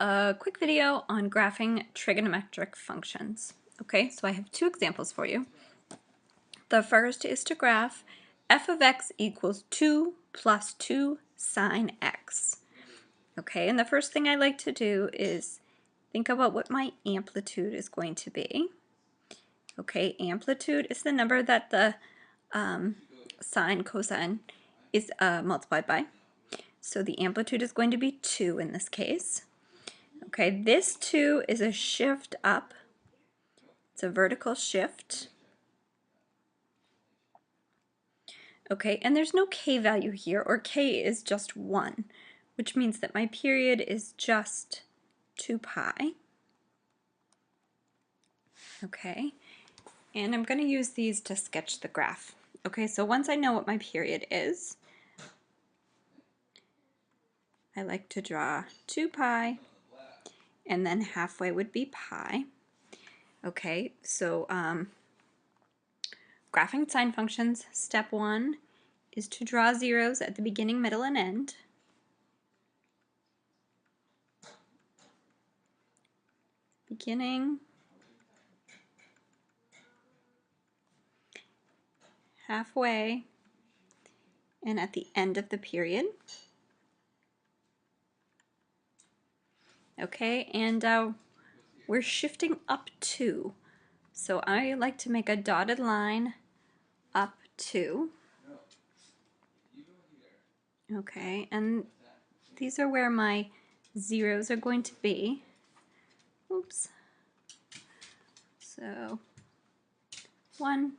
a quick video on graphing trigonometric functions. Okay, so I have two examples for you. The first is to graph f of x equals 2 plus 2 sine x. Okay, and the first thing I like to do is think about what my amplitude is going to be. Okay, amplitude is the number that the sine, cosine is multiplied by. So the amplitude is going to be 2 in this case. Okay, this 2 is a shift up. It's a vertical shift. Okay, and there's no k value here, or k is just 1, which means that my period is just 2 pi. Okay, and I'm going to use these to sketch the graph. Okay, so once I know what my period is, I like to draw 2 pi, and then halfway would be pi. Okay, so graphing sine functions, step 1 is to draw zeros at the beginning, middle, and end. Beginning, halfway, and at the end of the period. Okay, and we're shifting up 2. So I like to make a dotted line up 2. Okay, and these are where my zeros are going to be. Oops. So 1,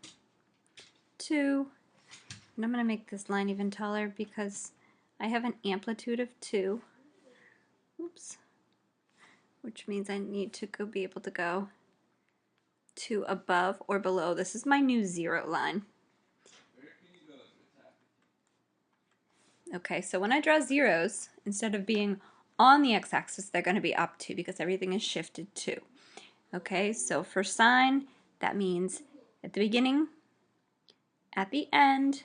2, and I'm going to make this line even taller because I have an amplitude of 2. Oops. Which means I need to be able to go to above or below. This is my new 0 line. Okay, so when I draw zeros, instead of being on the x-axis, they're going to be up 2 because everything is shifted 2. Okay, so for sine, that means at the beginning, at the end,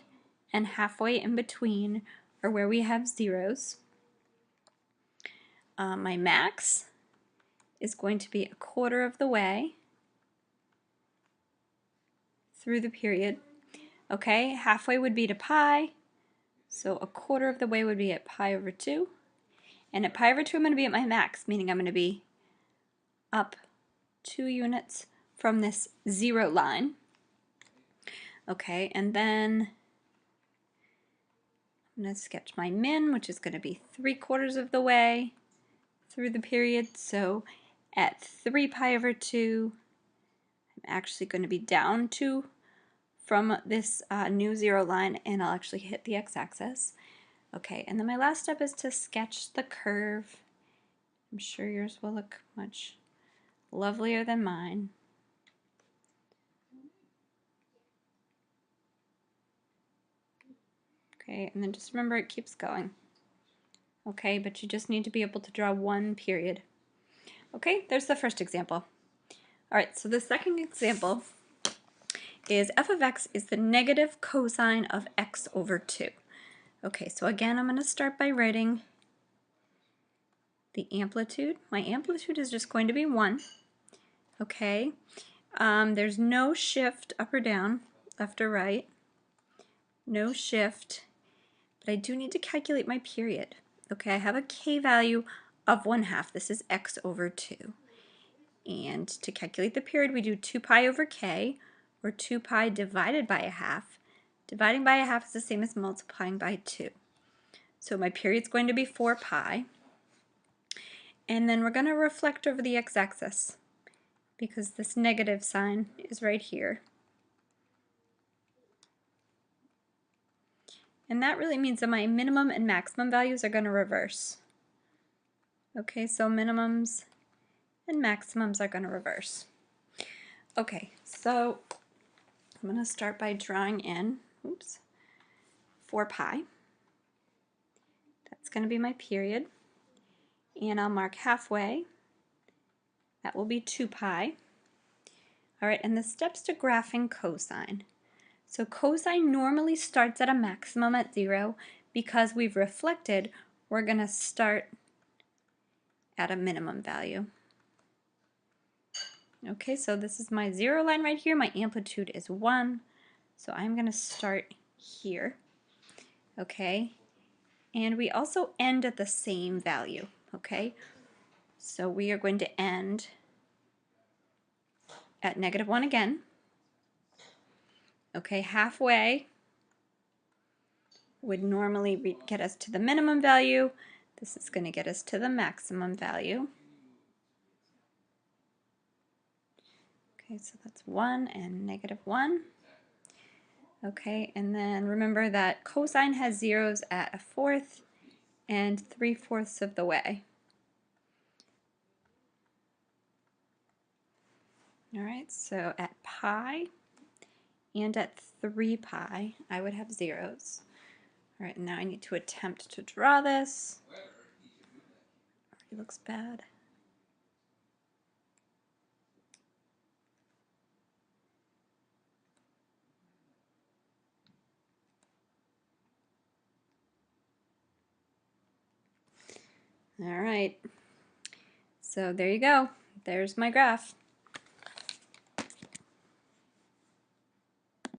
and halfway in between are where we have zeros. My max is going to be 1/4 of the way through the period. Okay, halfway would be to pi, so 1/4 of the way would be at pi over 2. And at pi over 2, I'm going to be at my max, meaning I'm going to be up 2 units from this 0 line. Okay, and then I'm going to sketch my min, which is going to be 3/4 of the way through the period. So at 3 pi over 2, I'm actually going to be down 2 from this new 0 line, and I'll actually hit the x-axis. Okay, and then my last step is to sketch the curve. I'm sure yours will look much lovelier than mine. Okay, and then just remember it keeps going. Okay, but you just need to be able to draw one period. Okay, there's the first example. Alright, so the second example is f of x is the negative cosine of x over 2. Okay, so again, I'm going to start by writing the amplitude. My amplitude is just going to be 1. Okay, there's no shift up or down, left or right. No shift, but I do need to calculate my period. Okay, I have a k value of 1/2. This is x over 2. And to calculate the period, we do 2 pi over k, or 2 pi divided by 1/2. Dividing by 1/2 is the same as multiplying by 2. So my period is going to be 4 pi. And then we're going to reflect over the x-axis because this negative sign is right here. And that really means that my minimum and maximum values are going to reverse. Okay, so minimums and maximums are going to reverse. Okay, so I'm going to start by drawing in, 4 pi. That's going to be my period. And I'll mark halfway. That will be 2 pi. All right, and the steps to graphing cosine. So cosine normally starts at a maximum at 0 because we've reflected. We're going to start at a minimum value. Okay, so this is my 0 line right here. My amplitude is 1. So I'm going to start here. Okay, and we also end at the same value. Okay, so we are going to end at -1 again. Okay, halfway would normally get us to the minimum value. This is going to get us to the maximum value. Okay, so that's 1 and -1. Okay, and then remember that cosine has zeros at 1/4 and 3/4 of the way. All right, so at pi and at 3 pi, I would have zeros. All right, now I need to attempt to draw this. It looks bad. All right, so there you go. There's my graph.